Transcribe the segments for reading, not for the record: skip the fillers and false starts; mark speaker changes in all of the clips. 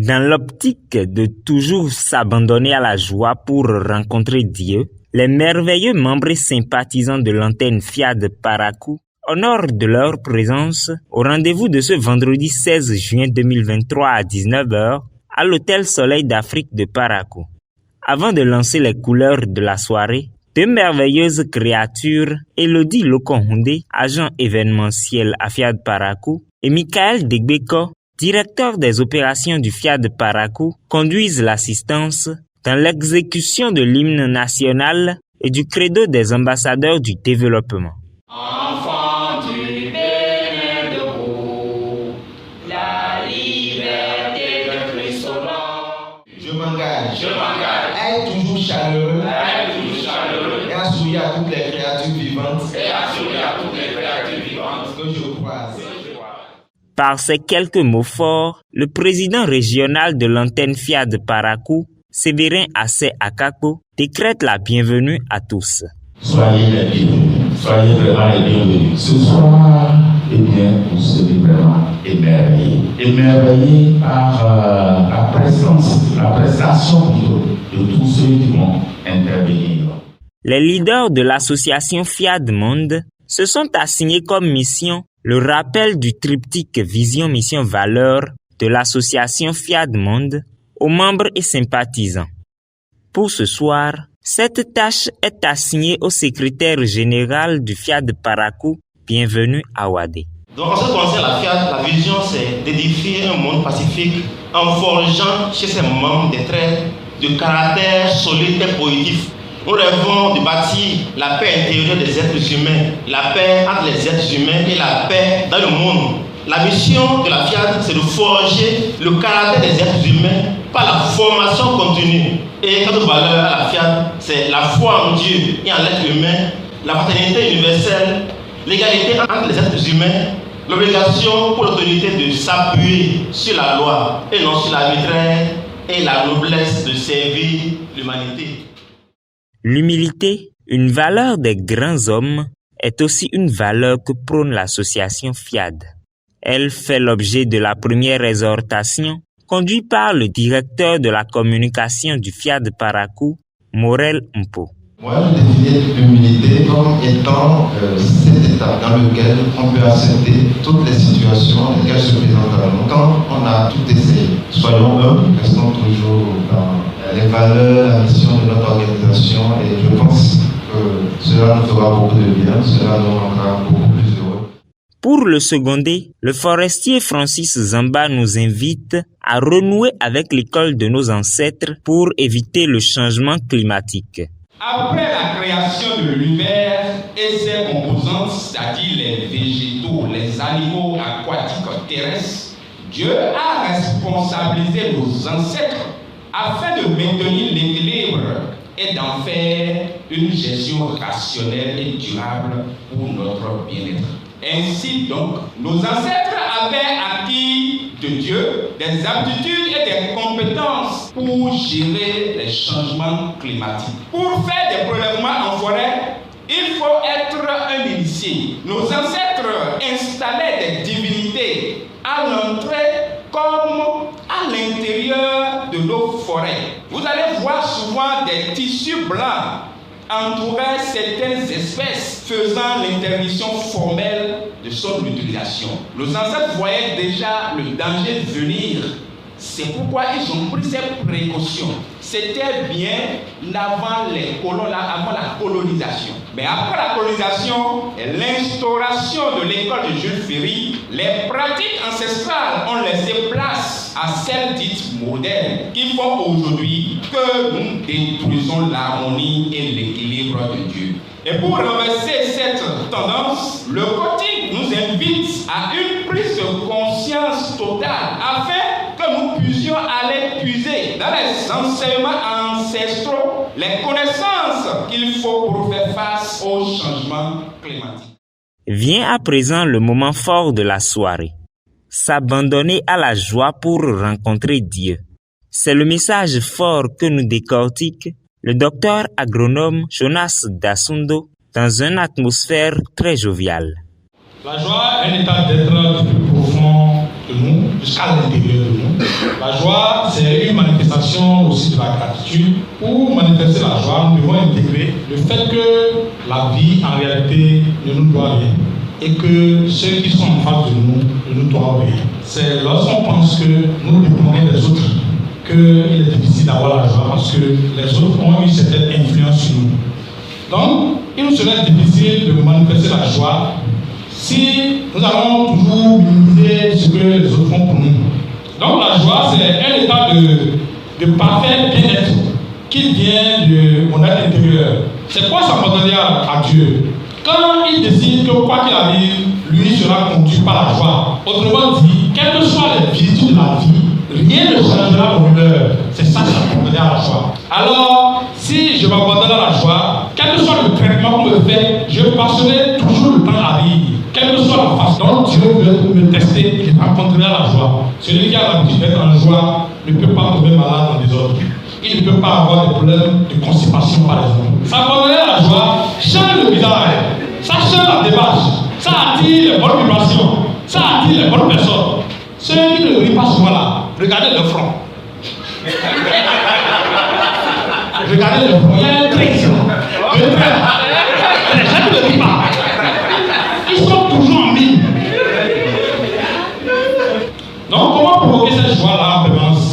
Speaker 1: Dans l'optique de toujours s'abandonner à la joie pour rencontrer Dieu, les merveilleux membres et sympathisants de l'antenne FIAD Parakou honorent de leur présence au rendez-vous de ce vendredi 16 juin 2023 à 19h à l'Hôtel Soleil d'Afrique de Parakou. Avant de lancer les couleurs de la soirée, deux merveilleuses créatures, Elodie Lokonhoundé, agent événementiel à FIAD Parakou, et Michael Degbeko, directeur des opérations du FIAD Parakou, conduisent l'assistance dans l'exécution de l'hymne national et du credo des ambassadeurs du développement.
Speaker 2: Enfants du Bénin debout, la liberté de Christ au nom.
Speaker 3: Je m'engage à être toujours chaleureux, et à sourire à toutes les créatures vivantes, que je croise.
Speaker 1: Par ces quelques mots forts, le président régional de l'antenne FIAD Parakou, Séverin Assé Akako, décrète la bienvenue à tous.
Speaker 4: Soyez les bienvenus, soyez vraiment les bienvenus. Ce soir, vous serez vraiment émerveillés par la prestation de tous ceux qui vont intervenir.
Speaker 1: Les leaders de l'association FIAD Monde se sont assignés comme mission le rappel du triptyque Vision, Mission, Valeur de l'association FIAD Monde aux membres et sympathisants. Pour ce soir, cette tâche est assignée au secrétaire général du FIAD Parakou, bienvenue à Wadé.
Speaker 5: Donc en ce qui concerne la FIAD, la vision c'est d'édifier un monde pacifique en forgeant chez ses membres des traits de caractère solide et positif. Nous rêvons de bâtir la paix intérieure des êtres humains, la paix entre les êtres humains et la paix dans le monde. La mission de la FIAD, c'est de forger le caractère des êtres humains par la formation continue. Et notre valeur à la FIAD, c'est la foi en Dieu et en l'être humain, la fraternité universelle, l'égalité entre les êtres humains, l'obligation pour l'autorité de s'appuyer sur la loi et non sur l'arbitraire et la noblesse de servir l'humanité.
Speaker 1: L'humilité, une valeur des grands hommes, est aussi une valeur que prône l'association FIAD. Elle fait l'objet de la première exhortation conduite par le directeur de la communication du FIAD Parakou, Morel Mpo.
Speaker 3: Moi, je définis l'humilité comme étant cet état dans lequel on peut accepter toutes les situations qui se présentent à nous. Quand on a tout essayé, soyons humbles, restons toujours dans les valeurs, la mission de notre organisation et je pense que cela nous fera beaucoup de bien, cela nous rendra beaucoup plus heureux.
Speaker 1: Pour le seconder, le forestier Francis Zamba nous invite à renouer avec l'école de nos ancêtres pour éviter le changement climatique.
Speaker 6: Après la création de l'univers et ses composantes, c'est-à-dire les végétaux, les animaux aquatiques terrestres, Dieu a responsabilisé nos ancêtres afin de maintenir l'équilibre et d'en faire une gestion rationnelle et durable pour notre bien-être. Ainsi donc, nos ancêtres avaient acquis de Dieu des aptitudes et des compétences pour gérer les changements climatiques. Pour faire des prélèvements en forêt, il faut être un initié. Nos ancêtres installaient des divinités à l'entrée comme à l'intérieur de nos forêts. Vous allez voir souvent des tissus blancs entourer certaines espèces faisant l'interdiction formelle de son utilisation. Nos ancêtres voyaient déjà le danger venir. C'est pourquoi ils ont pris ces précautions. C'était bien avant les colons, avant la colonisation. Mais après la colonisation et l'instauration de l'école de Jules Ferry, les pratiques ancestrales ont laissé place à celles dites modernes qui font aujourd'hui que nous détruisons l'harmonie et l'équilibre de Dieu. Et pour renverser cette tendance, le coaching nous invite à une prise de conscience totale afin que nous puissions aller puiser dans les enseignements ancestraux les connaissances qu'il faut pour faire face au changement climatique.
Speaker 1: Vient à présent le moment fort de la soirée. S'abandonner à la joie pour rencontrer Dieu. C'est le message fort que nous décortique le docteur agronome Jonas Dasundo dans une atmosphère très joviale.
Speaker 7: La joie est un état d'être du plus profond de nous, jusqu'à l'intérieur de nous. La joie, c'est une manifestation aussi de la gratitude. Pour manifester la joie, nous devons intégrer le fait que la vie, en réalité, ne nous doit rien. Et que ceux qui sont en face de nous ne nous doivent rien. C'est lorsqu'on pense que nous dépendons des autres qu'il est difficile d'avoir la joie parce que les autres ont une certaine influence sur nous. Donc, il nous serait difficile de manifester la joie si nous allons toujours minimiser ce que les autres font pour nous. Donc, la joie, c'est un état de parfait bien-être qui vient de mon être intérieur. C'est quoi s'abandonner à Dieu? Quand il décide que quoi qu'il arrive, lui sera conduit par la joie. Autrement dit, quelles que soient les virtudes de la vie, rien ne changera mon humeur. C'est ça qui s'abandonner à la joie. Alors, si je m'abandonne à la joie, quel que soit le traitement qu'on me fait, je passerai toujours le temps à rire. Quelle que soit la façon dont Dieu veut me tester, je rencontrerai la joie. Celui qui a l'habitude d'être en joie ne peut pas tomber malade dans les autres. Il ne peut pas avoir des problèmes de constipation, par exemple. S'abandonner à la joie change le visage, ça change la démarche, ça attire les bonnes vibrations, ça attire les bonnes personnes. Ceux qui ne rient pas souvent là, regardez le front. Regardez le front, il y a un trait. Les gens qui ne rient pas, ils sont toujours en ligne. Donc, comment provoquer cette joie-là en permanence?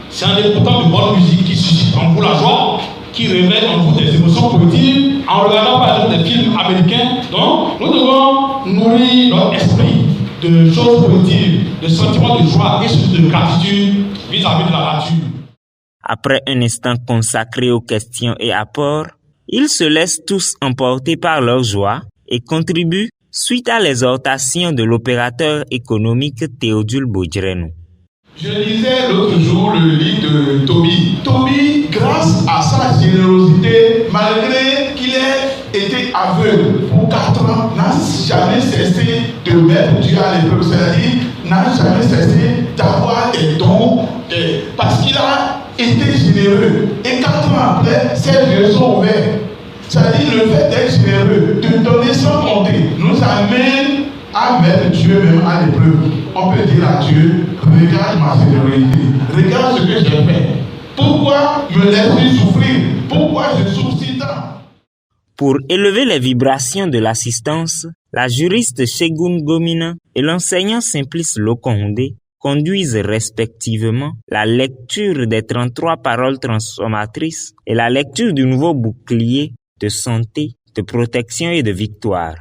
Speaker 7: C'est en écoutant de bonne musique qui suscite en vous la joie, qui réveille en vous des émotions positives, en regardant par exemple des films américains. Donc, nous devons nourrir notre esprit de choses positives, de sentiments de joie et surtout de gratitude vis-à-vis de la nature.
Speaker 1: Après un instant consacré aux questions et apports, ils se laissent tous emporter par leur joie et contribuent suite à l'exhortation de l'opérateur économique Théodule Bojrenou.
Speaker 7: Je lisais l'autre jour le livre de Tobie. Tobie, grâce à sa générosité, malgré qu'il ait été aveugle pour 4 ans, n'a jamais cessé de mettre Dieu à l'épreuve. C'est-à-dire, n'a jamais cessé d'avoir des dons, parce qu'il a été généreux. Et 4 ans après, ses yeux sont ouverts. C'est-à-dire, le fait d'être généreux, de donner sans compter, nous amène à mettre Dieu même à l'épreuve. On peut dire à Dieu, regarde ma générosité, regarde ce que j'ai fait. Pourquoi me laisser souffrir? Pourquoi je souffre si tant?
Speaker 1: Pour élever les vibrations de l'assistance, la juriste Shegun Gomina et l'enseignant Simplice Lokondé conduisent respectivement la lecture des 33 paroles transformatrices et la lecture du nouveau bouclier de santé, de protection et de victoire.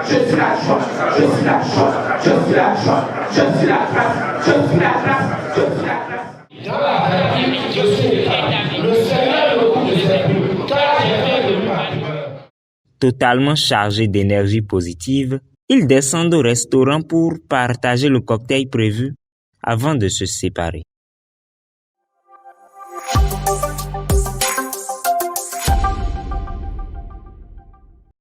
Speaker 2: Je suis la joie, je suis la joie, je suis la joie, je suis la grâce, je suis la grâce, je suis la grâce. Dans la vie, je suis le Seigneur le coup de ses car j'ai fait de lui ma demeure.
Speaker 1: Totalement chargés d'énergie positive, ils descendent au restaurant pour partager le cocktail prévu avant de se séparer.